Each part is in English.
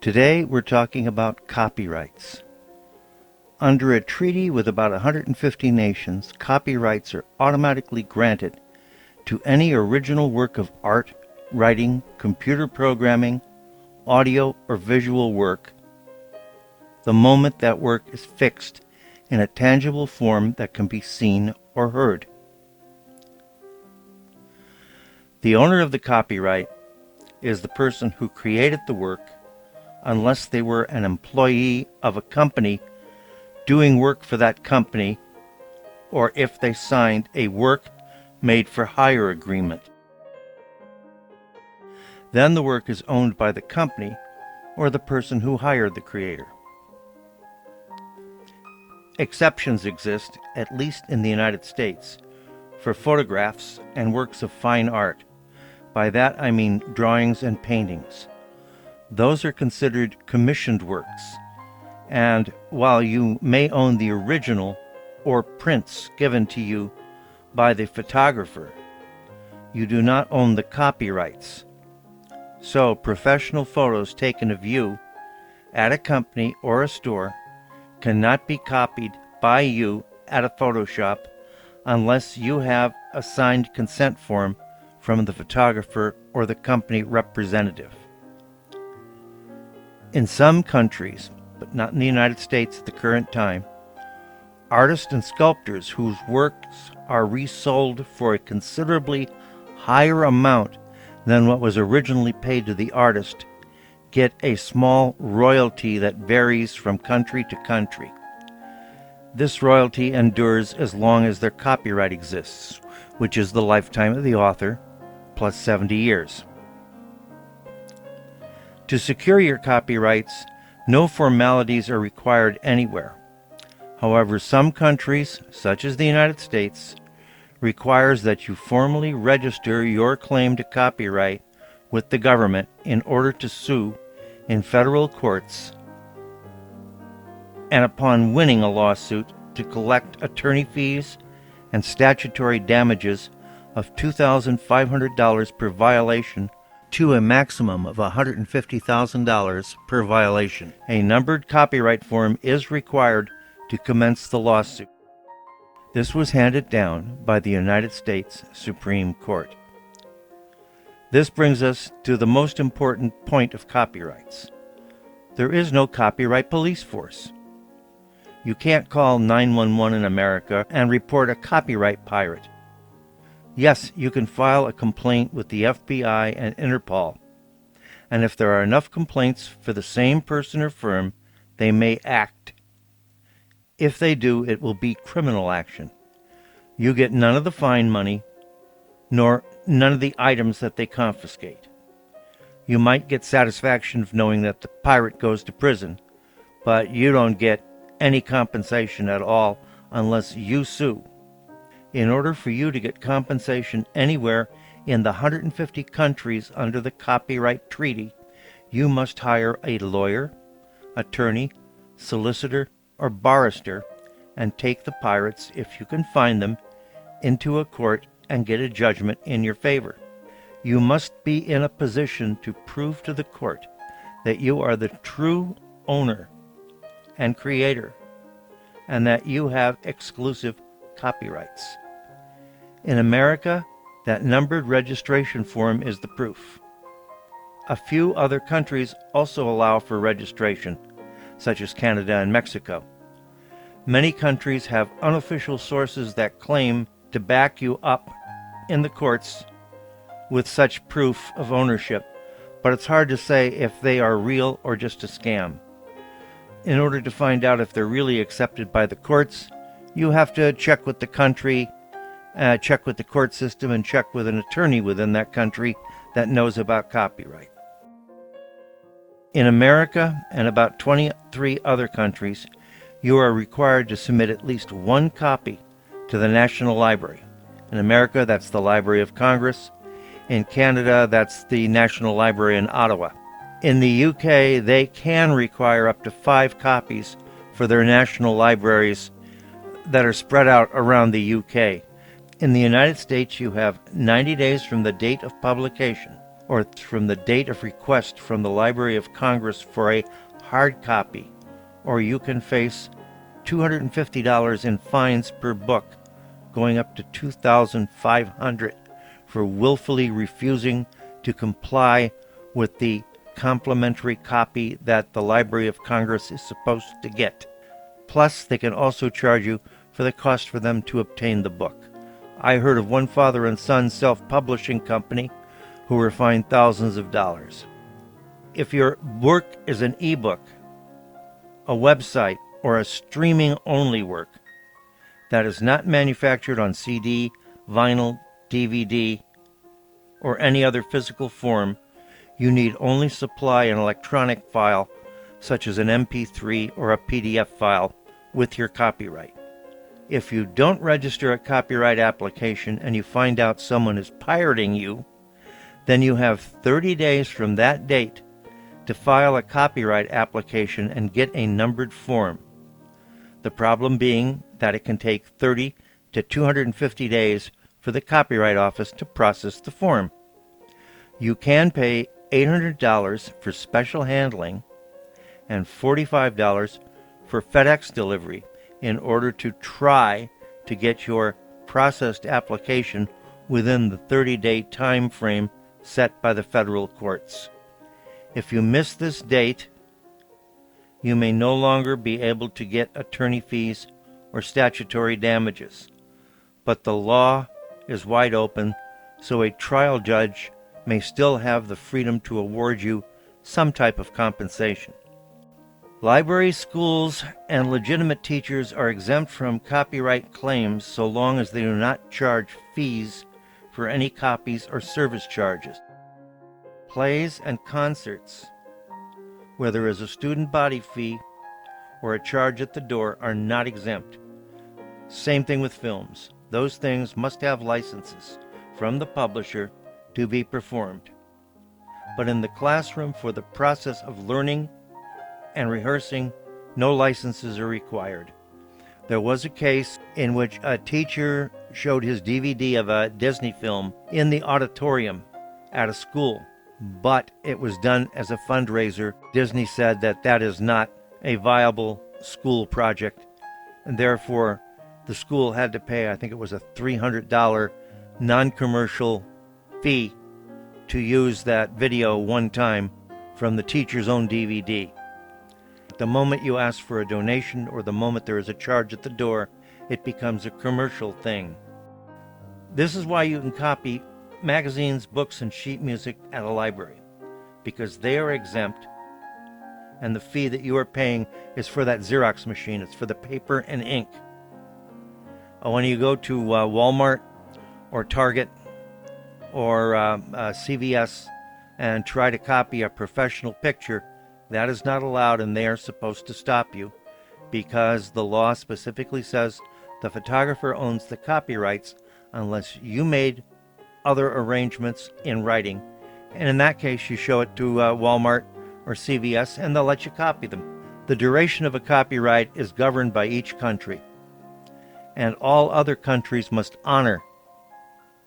Today we're talking about copyrights. Under a treaty with about 150 nations, copyrights are automatically granted to any original work of art, writing, computer programming, audio, or visual work the moment that work is fixed in a tangible form that can be seen or heard. The owner of the copyright is the person who created the work, unless they were an employee of a company doing work for that company, or if they signed a work made for hire agreement. Then the work is owned by the company or the person who hired the creator. Exceptions exist, at least in the United States, for photographs and works of fine art. By that I mean drawings and paintings. Those are considered commissioned works, and while you may own the original or prints given to you by the photographer, you do not own the copyrights. So professional photos taken of you at a company or a store cannot be copied by you at a photo shop unless you have a signed consent form from the photographer or the company representative. In some countries, but not in the United States at the current time, artists and sculptors whose works are resold for a considerably higher amount than what was originally paid to the artist get a small royalty that varies from country to country. This royalty endures as long as their copyright exists, which is the lifetime of the author, plus 70 years. To secure your copyrights, no formalities are required anywhere. However, some countries, such as the United States, requires that you formally register your claim to copyright with the government in order to sue in federal courts, and upon winning a lawsuit, to collect attorney fees and statutory damages of $2,500 per violation to a maximum of $150,000 per violation. A numbered copyright form is required to commence the lawsuit. This was handed down by the United States Supreme Court. This brings us to the most important point of copyrights. There is no copyright police force. You can't call 911 in America and report a copyright pirate. Yes, you can file a complaint with the FBI and Interpol, and if there are enough complaints for the same person or firm, they may act. If they do, it will be criminal action. You get none of the fine money, nor none of the items that they confiscate. You might get satisfaction of knowing that the pirate goes to prison, but you don't get any compensation at all unless you sue. In order for you to get compensation anywhere in the 150 countries under the Copyright Treaty, you must hire a lawyer, attorney, solicitor, or barrister and take the pirates, if you can find them, into a court and get a judgment in your favor. You must be in a position to prove to the court that you are the true owner and creator, and that you have exclusive copyrights. In America, that numbered registration form is the proof. A few other countries also allow for registration, such as Canada and Mexico. Many countries have unofficial sources that claim to back you up in the courts with such proof of ownership, but it's hard to say if they are real or just a scam. In order to find out if they're really accepted by the courts, you have to check with the country, check with the court system, and check with an attorney within that country that knows about copyright. In America and about 23 other countries, you are required to submit at least one copy to the National Library. In America, that's the Library of Congress. In Canada, that's the National Library in Ottawa. In the UK, they can require up to 5 copies for their national libraries that are spread out around the UK. In the United States, you have 90 days from the date of publication, or from the date of request from the Library of Congress for a hard copy, or you can face $250 in fines per book, going up to $2,500 for willfully refusing to comply with the complimentary copy that the Library of Congress is supposed to get. Plus, they can also charge you for the cost for them to obtain the book. I heard of one father and son self-publishing company who were fined thousands of dollars. If your work is an ebook, a website, or a streaming-only work that is not manufactured on CD, vinyl, DVD, or any other physical form, you need only supply an electronic file, such as an MP3 or a PDF file, with your copyright. If you don't register a copyright application and you find out someone is pirating you, then you have 30 days from that date to file a copyright application and get a numbered form. The problem being that it can take 30 to 250 days for the Copyright Office to process the form. You can pay $800 for special handling and $45 for FedEx delivery in order to try to get your processed application within the 30-day time frame set by the federal courts. If you miss this date, you may no longer be able to get attorney fees or statutory damages. But the law is wide open, so a trial judge may still have the freedom to award you some type of compensation. Libraries, schools, and legitimate teachers are exempt from copyright claims so long as they do not charge fees for any copies or service charges. Plays and concerts, where there is a student body fee or a charge at the door, are not exempt. Same thing with films. Those things must have licenses from the publisher to be performed. But in the classroom, for the process of learning and rehearsing, no licenses are required. There was a case in which a teacher showed his DVD of a Disney film in the auditorium at a school, but it was done as a fundraiser. Disney said that that is not a viable school project, and therefore the school had to pay, I think it was a $300 non-commercial fee to use that video one time from the teacher's own DVD. The moment you ask for a donation or the moment there is a charge at the door, it becomes a commercial thing. This is why you can copy magazines, books, and sheet music at a library, because they are exempt, and the fee that you are paying is for that Xerox machine. It's for the paper and ink. When you go to Walmart or Target or CVS and try to copy a professional picture, that is not allowed, and they are supposed to stop you because the law specifically says the photographer owns the copyrights unless you made other arrangements in writing. And in that case, you show it to Walmart or CVS, and they'll let you copy them. The duration of a copyright is governed by each country, and all other countries must honor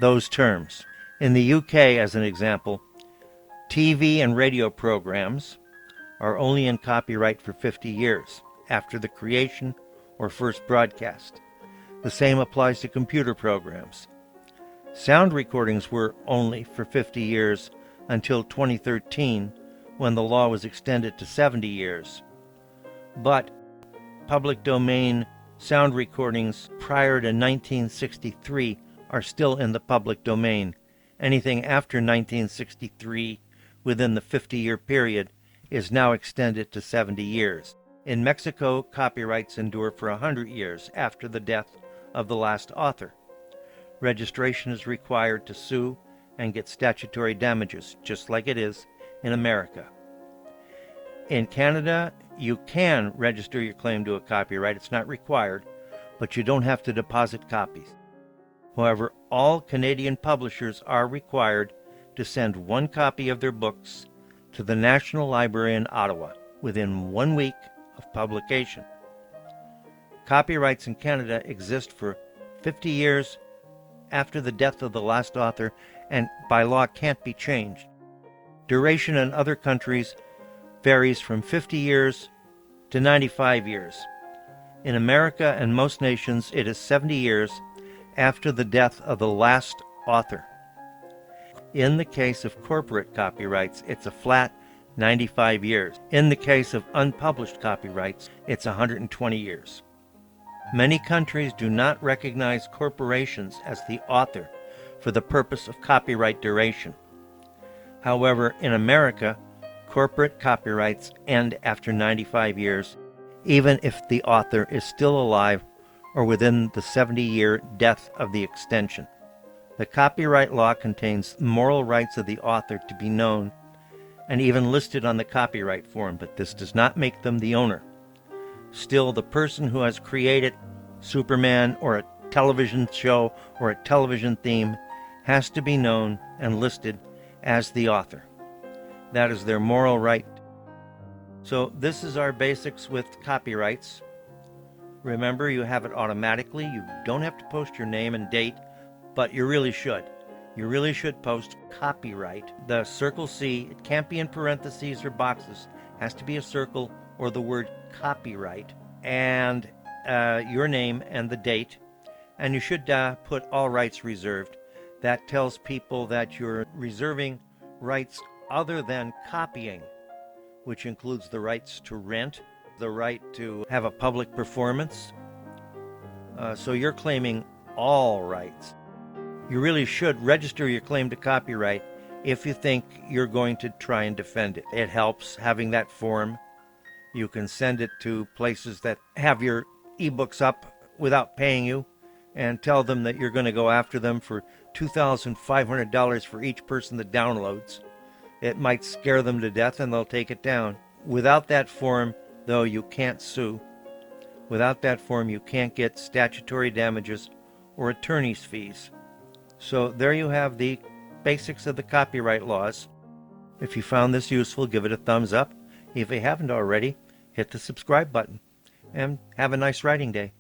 those terms. In the UK, as an example, TV and radio programs are only in copyright for 50 years after the creation or first broadcast. The same applies to computer programs. Sound recordings were only for 50 years until 2013, when the law was extended to 70 years. But public domain sound recordings prior to 1963 are still in the public domain. Anything after 1963 within the 50-year period is now extended to 70 years. In Mexico, copyrights endure for 100 years after the death of the last author. Registration is required to sue and get statutory damages, just like it is in America. In Canada, you can register your claim to a copyright. It's not required, but you don't have to deposit copies. However, all Canadian publishers are required to send one copy of their books to the National Library in Ottawa within 1 week of publication. Copyrights in Canada exist for 50 years after the death of the last author, and by law can't be changed. Duration in other countries varies from 50 years to 95 years. In America and most nations, it is 70 years after the death of the last author. In the case of corporate copyrights, it's a flat 95 years. In the case of unpublished copyrights, it's 120 years. Many countries do not recognize corporations as the author for the purpose of copyright duration. However, in America, corporate copyrights end after 95 years, even if the author is still alive or within the 70-year death of the extension. The copyright law contains moral rights of the author to be known and even listed on the copyright form, but this does not make them the owner. Still, the person who has created Superman or a television show or a television theme has to be known and listed as the author. That is their moral right. So this is our basics with copyrights. Remember, you have it automatically. You don't have to post your name and date, but you really should. You really should post copyright. The circle C, it can't be in parentheses or boxes. It has to be a circle or the word copyright and your name and the date. And you should put all rights reserved. That tells people that you're reserving rights other than copying, which includes the rights to rent, the right to have a public performance. So you're claiming all rights. You really should register your claim to copyright if you think you're going to try and defend it. It helps having that form. You can send it to places that have your ebooks up without paying you and tell them that you're going to go after them for $2,500 for each person that downloads. It might scare them to death and they'll take it down. Without that form, though, you can't sue. Without that form, you can't get statutory damages or attorney's fees. So there you have the basics of the copyright laws. If you found this useful, give it a thumbs up. If you haven't already, hit the subscribe button. And have a nice writing day.